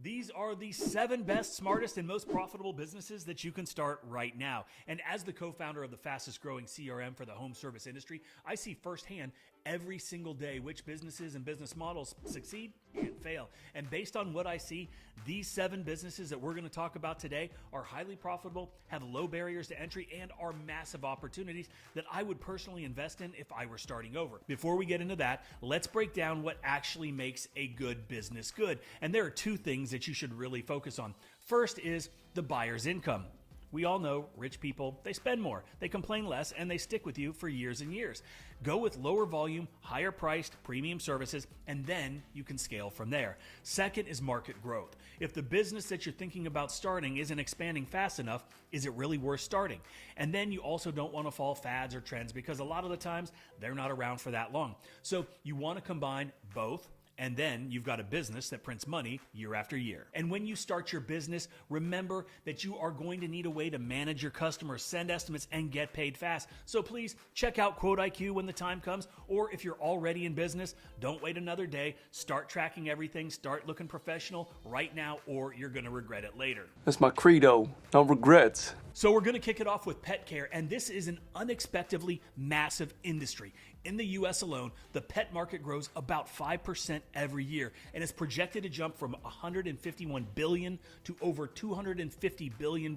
These are the 7 best, smartest, and most profitable businesses that you can start right now. And as the co-founder of the fastest growing CRM for the home service industry, I see firsthand every single day which businesses and business models succeed and fail. And based on what I see, these 7 businesses that we're going to talk about today are highly profitable, have low barriers to entry, and are massive opportunities that I would personally invest in if I were starting over. Before we get into that, let's break down what actually makes a good business good. And there are 2 things that you should really focus on. First is the buyer's income. We all know rich people, they spend more, they complain less, and they stick with you for years and years. Go with lower volume, higher priced, premium services, and then you can scale from there. Second is market growth. If the business that you're thinking about starting isn't expanding fast enough, is it really worth starting? And then you also don't want to follow fads or trends because a lot of the times they're not around for that long. So you want to combine both. And then you've got a business that prints money year after year. And when you start your business, remember that you are going to need a way to manage your customers, send estimates, and get paid fast. So please check out QuoteIQ when the time comes, or if you're already in business, don't wait another day. Start tracking everything, start looking professional right now, or you're going to regret it later. That's my credo, no regrets. So we're going to kick it off with pet care, and this is an unexpectedly massive industry. In the US alone, the pet market grows about 5% every year and is projected to jump from $151 billion to over $250 billion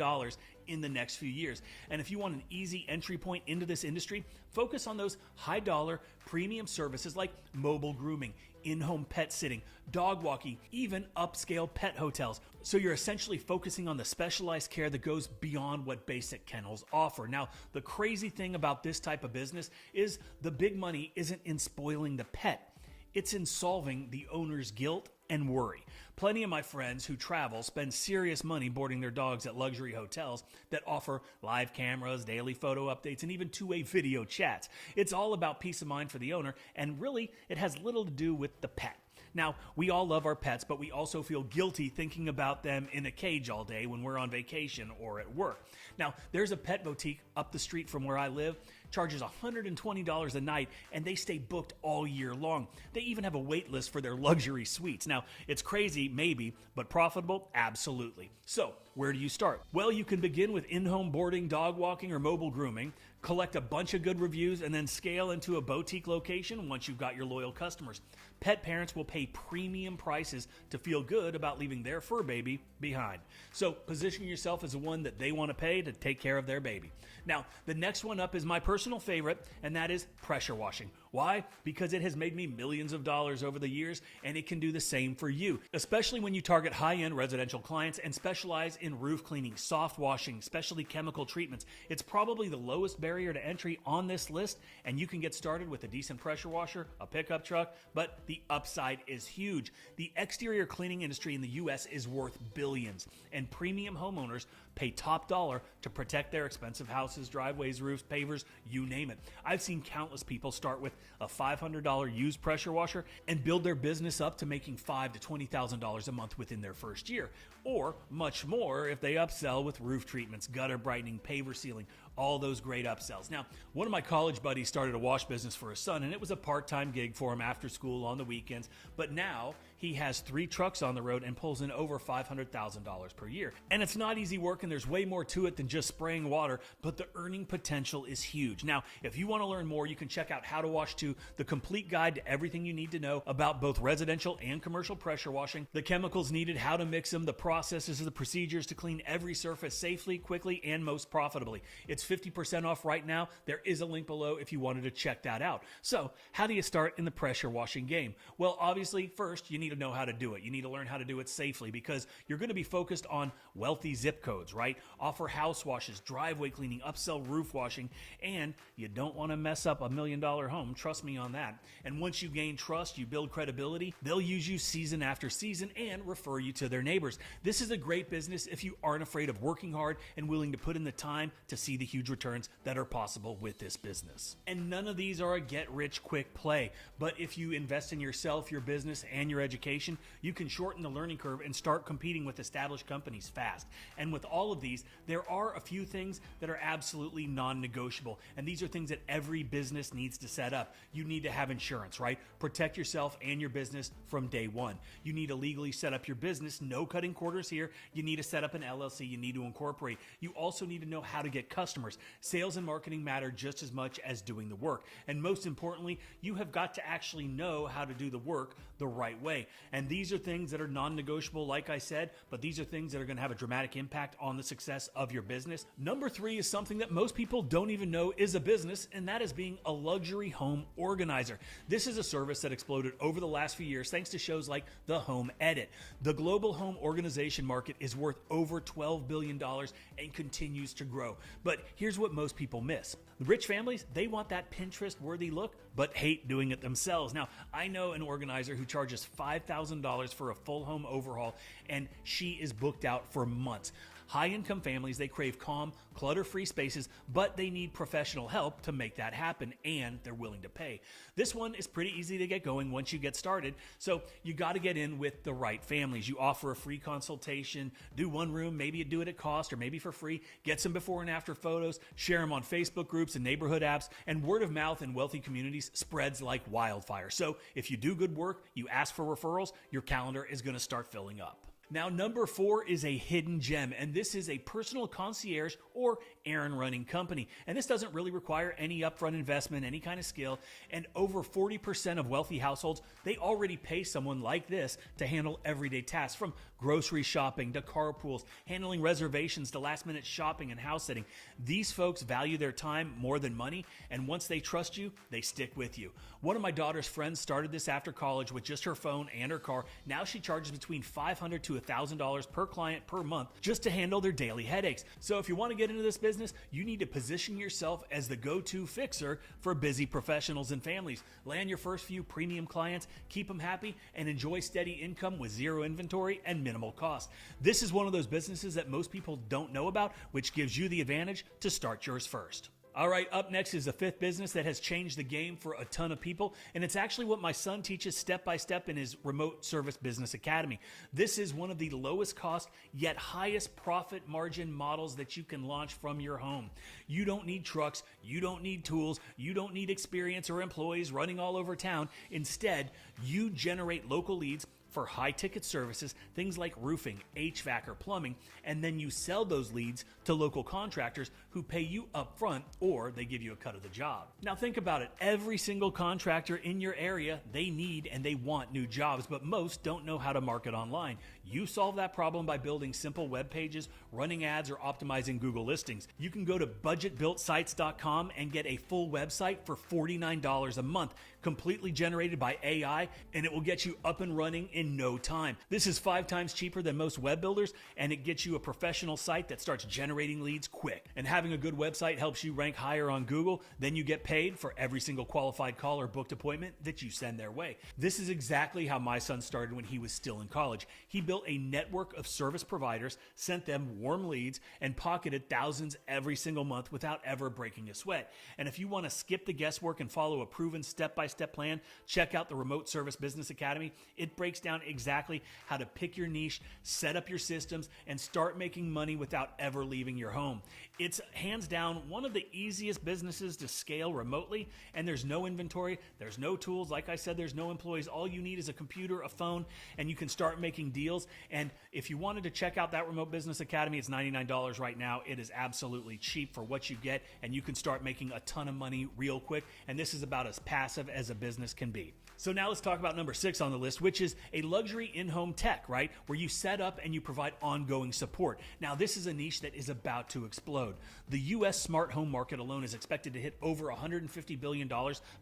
in the next few years. And if you want an easy entry point into this industry, focus on those high dollar premium services like mobile grooming, in-home pet sitting, dog walking, even upscale pet hotels. So you're essentially focusing on the specialized care that goes beyond what basic kennels offer. Now, the crazy thing about this type of business is the big money isn't in spoiling the pet. It's in solving the owner's guilt and worry. Plenty of my friends who travel spend serious money boarding their dogs at luxury hotels that offer live cameras, daily photo updates, and even two-way video chats. It's all about peace of mind for the owner, and really, it has little to do with the pet. Now, we all love our pets, but we also feel guilty thinking about them in a cage all day when we're on vacation or at work. Now, there's a pet boutique up the street from where I live, charges $120 a night, and they stay booked all year long. They even have a wait list for their luxury suites. Now, it's crazy, maybe, but profitable? Absolutely. So, where do you start? Well, you can begin with in-home boarding, dog walking, or mobile grooming, collect a bunch of good reviews, and then scale into a boutique location once you've got your loyal customers. Pet parents will pay premium prices to feel good about leaving their fur baby behind. So position yourself as the one that they want to pay to take care of their baby. Now, the next one up is my personal favorite, and that is pressure washing. Why? Because it has made me millions of dollars over the years, and it can do the same for you, especially when you target high-end residential clients and specialize in roof cleaning, soft washing, specialty chemical treatments. It's probably the lowest barrier to entry on this list, and you can get started with a decent pressure washer, a pickup truck, but the upside is huge. The exterior cleaning industry in the US is worth billions, and premium homeowners pay top dollar to protect their expensive houses, driveways, roofs, pavers, you name it. I've seen countless people start with a $500 used pressure washer and build their business up to making $5,000 to $20,000 a month within their first year, or much more if they upsell with roof treatments, gutter brightening, paver sealing, all those great upsells. Now, one of my college buddies started a wash business for his son, and it was a part-time gig for him after school on the weekends, but now he has 3 trucks on the road and pulls in over $500,000 per year. And it's not easy work, and there's way more to it than just spraying water, but the earning potential is huge. Now, if you want to learn more, you can check out How to Wash 2, the complete guide to everything you need to know about both residential and commercial pressure washing, the chemicals needed, how to mix them, the processes, the procedures to clean every surface safely, quickly, and most profitably. It's 50% off right now. There is a link below if you wanted to check that out. So, how do you start in the pressure washing game? Well, obviously, first, you need to know how to do it. You need to learn how to do it safely because you're going to be focused on wealthy zip codes, right? Offer house washes, driveway cleaning, upsell roof washing, and you don't want to mess up $1 million home. Trust me on that. And once you gain trust, you build credibility, they'll use you season after season and refer you to their neighbors. This is a great business if you aren't afraid of working hard and willing to put in the time to see the huge returns that are possible with this business. And none of these are a get-rich-quick play, but if you invest in yourself, your business, and your education, you can shorten the learning curve and start competing with established companies fast. And with all of these, there are a few things that are absolutely non-negotiable, and these are things that every business needs to set up. You need to have insurance, right? Protect yourself and your business from day one. You need to legally set up your business. No cutting corners here. You need to set up an LLC. You need to incorporate. You also need to know how to get customers. Sales and marketing matter just as much as doing the work. And most importantly, you have got to actually know how to do the work the right way. And these are things that are non-negotiable, like I said, but these are things that are going to have a dramatic impact on the success of your business. Number 3 is something that most people don't even know is a business, and that is being a luxury home organizer. This is a service that exploded over the last few years thanks to shows like The Home Edit. The global home organization market is worth over $12 billion and continues to grow. But here's what most people miss. The rich families, they want that Pinterest-worthy look, but hate doing it themselves. Now, I know an organizer who charges $5,000 for a full home overhaul, and she is booked out for months. High-income families, they crave calm, clutter-free spaces, but they need professional help to make that happen, and they're willing to pay. This one is pretty easy to get going once you get started, so you got to get in with the right families. You offer a free consultation, do one room, maybe you do it at cost or maybe for free, get some before and after photos, share them on Facebook groups and neighborhood apps, and word of mouth in wealthy communities spreads like wildfire. So if you do good work, you ask for referrals, your calendar is going to start filling up. Now, number 4 is a hidden gem, and this is a personal concierge or errand running company. And this doesn't really require any upfront investment, any kind of skill. And over 40% of wealthy households, they already pay someone like this to handle everyday tasks, from grocery shopping to carpools, handling reservations to last minute shopping and house sitting. These folks value their time more than money, and once they trust you, they stick with you. One of my daughter's friends started this after college with just her phone and her car. Now she charges between $500 to $1,000 per client per month just to handle their daily headaches. So if you want to get into this business, you need to position yourself as the go-to fixer for busy professionals and families. Land your first few premium clients, keep them happy, and enjoy steady income with zero inventory and minimal cost. This is one of those businesses that most people don't know about, which gives you the advantage to start yours first. All right, up next is the 5th business that has changed the game for a ton of people, and it's actually what my son teaches step by step in his Remote Service Business Academy. This is one of the lowest cost yet highest profit margin models that you can launch from your home. You don't need trucks, you don't need tools, you don't need experience or employees running all over town. Instead, you generate local leads for high-ticket services, things like roofing, HVAC, or plumbing, and then you sell those leads to local contractors who pay you up front, or they give you a cut of the job. Now think about it. Every single contractor in your area, they need and they want new jobs, but most don't know how to market online. You solve that problem by building simple web pages, running ads, or optimizing Google listings. You can go to budgetbuiltsites.com and get a full website for $49 a month, completely generated by AI, and it will get you up and running in no time. This is 5 times cheaper than most web builders, and it gets you a professional site that starts generating leads quick. And having a good website helps you rank higher on Google. Then you get paid for every single qualified call or booked appointment that you send their way. This is exactly how my son started when he was still in college. He built a network of service providers, sent them warm leads, and pocketed thousands every single month without ever breaking a sweat. And if you want to skip the guesswork and follow a proven step-by-step plan, check out the Remote Service Business Academy. It breaks down exactly how to pick your niche, set up your systems, and start making money without ever leaving your home. It's hands down one of the easiest businesses to scale remotely, and there's no inventory, there's no tools. Like I said, there's no employees. All you need is a computer, a phone, and you can start making deals. And if you wanted to check out that Remote Business Academy, it's $99 right now. It is absolutely cheap for what you get, and you can start making a ton of money real quick. And this is about as passive as a business can be. So now let's talk about number 6 on the list, which is a luxury in-home tech, right? Where you set up and you provide ongoing support. Now, this is a niche that is about to explode. The U.S. smart home market alone is expected to hit over $150 billion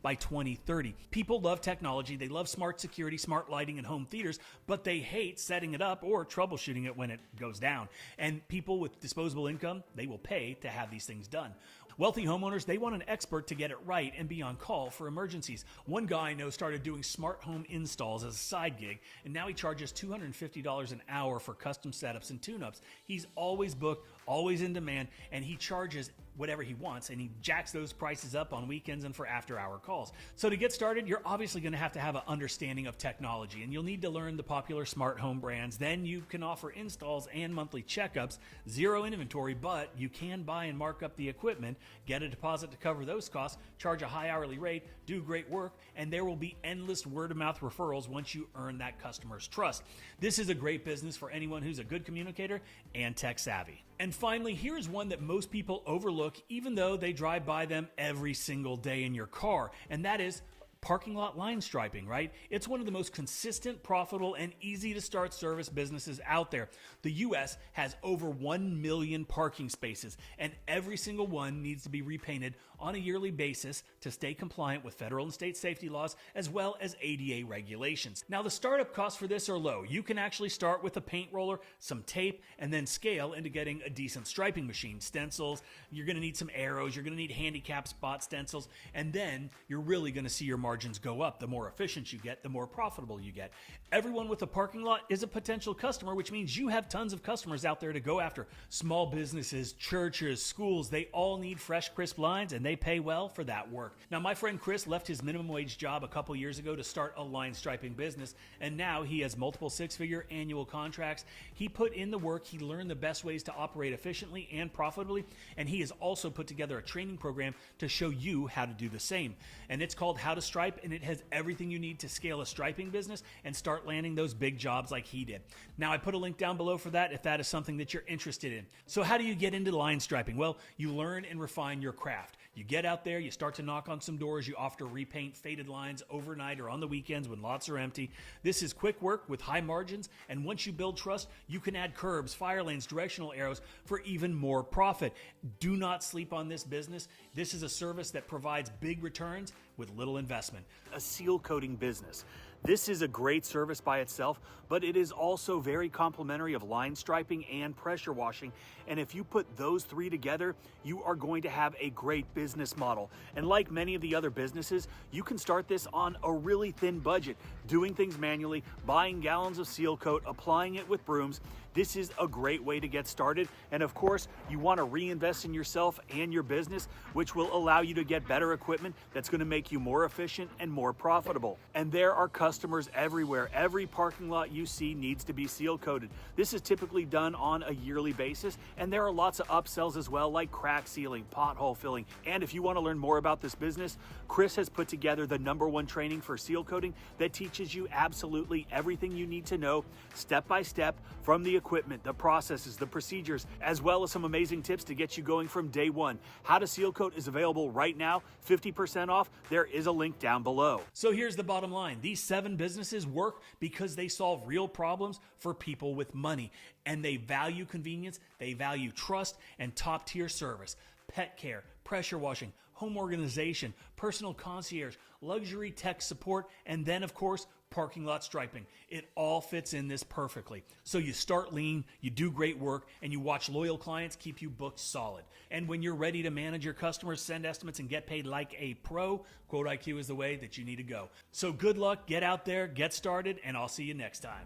by 2030. People love technology. They love smart security, smart lighting, and home theaters, but they hate setting it up or troubleshooting it when it goes down. And people with disposable income, they will pay to have these things done. Wealthy homeowners, they want an expert to get it right and be on call for emergencies. One guy I know started doing smart home installs as a side gig, and now he charges $250 an hour for custom setups and tune-ups. He's always booked, always in demand, and he charges whatever he wants, and he jacks those prices up on weekends and for after-hour calls. So to get started, you're obviously going to have an understanding of technology, and you'll need to learn the popular smart home brands. Then you can offer installs and monthly checkups, zero inventory, but you can buy and mark up the equipment, get a deposit to cover those costs, charge a high hourly rate, do great work, and there will be endless word-of-mouth referrals once you earn that customer's trust. This is a great business for anyone who's a good communicator and tech savvy. And finally, here's one that most people overlook even though they drive by them every single day in your car, and that is parking lot line striping, right? It's one of the most consistent, profitable, and easy to start service businesses out there. The US has over 1 million parking spaces, and every single one needs to be repainted on a yearly basis to stay compliant with federal and state safety laws as well as ADA regulations. Now, the startup costs for this are low. You can actually start with a paint roller, some tape, and then scale into getting a decent striping machine. Stencils, you're going to need some arrows, you're going to need handicap spot stencils, and then you're really going to see your margins go up. The more efficient you get, the more profitable you get. Everyone with a parking lot is a potential customer, which means you have tons of customers out there to go after. Small businesses, churches, schools, they all need fresh, crisp lines, and they pay well for that work. Now, my friend Chris left his minimum wage job a couple years ago to start a line striping business, and now he has multiple six-figure annual contracts. He put in the work, he learned the best ways to operate efficiently and profitably, and he has also put together a training program to show you how to do the same. And it's called How to Stripe, and it has everything you need to scale a striping business and start landing those big jobs like he did. Now, I put a link down below for that if that is something that you're interested in. So how do you get into line striping? Well, you learn and refine your craft. You get out there, you start to knock on some doors, you offer to repaint faded lines overnight or on the weekends when lots are empty. This is quick work with high margins, and once you build trust, you can add curbs, fire lanes, directional arrows for even more profit. Do not sleep on this business. This is a service that provides big returns with little investment. A seal coating business. This is a great service by itself, but it is also very complementary of line striping and pressure washing. And if you put those three together, you are going to have a great business model. And like many of the other businesses, you can start this on a really thin budget, doing things manually, buying gallons of seal coat, applying it with brooms. This is a great way to get started. And of course, you want to reinvest in yourself and your business, which will allow you to get better equipment that's going to make you more efficient and more profitable. And there are customers everywhere. Every parking lot you see needs to be seal coated. This is typically done on a yearly basis, and there are lots of upsells as well, like crack sealing, pothole filling. And if you want to learn more about this business, Chris has put together the #1 training for seal coating that teaches you absolutely everything you need to know, step by step, from the equipment, the processes, the procedures, as well as some amazing tips to get you going from day one. How to Seal Coat is available right now, 50% off. There is a link down below. So here's the bottom line. These 7 businesses work because they solve real problems for people with money, and they value convenience, they value trust, and top-tier service. Pet care, pressure washing, home organization, personal concierge, luxury tech support, and then, of course, parking lot striping. It all fits in this perfectly. So you start lean, you do great work, and you watch loyal clients keep you booked solid. And when you're ready to manage your customers, send estimates, and get paid like a pro, QuoteIQ is the way that you need to go. So good luck, get out there, get started, and I'll see you next time.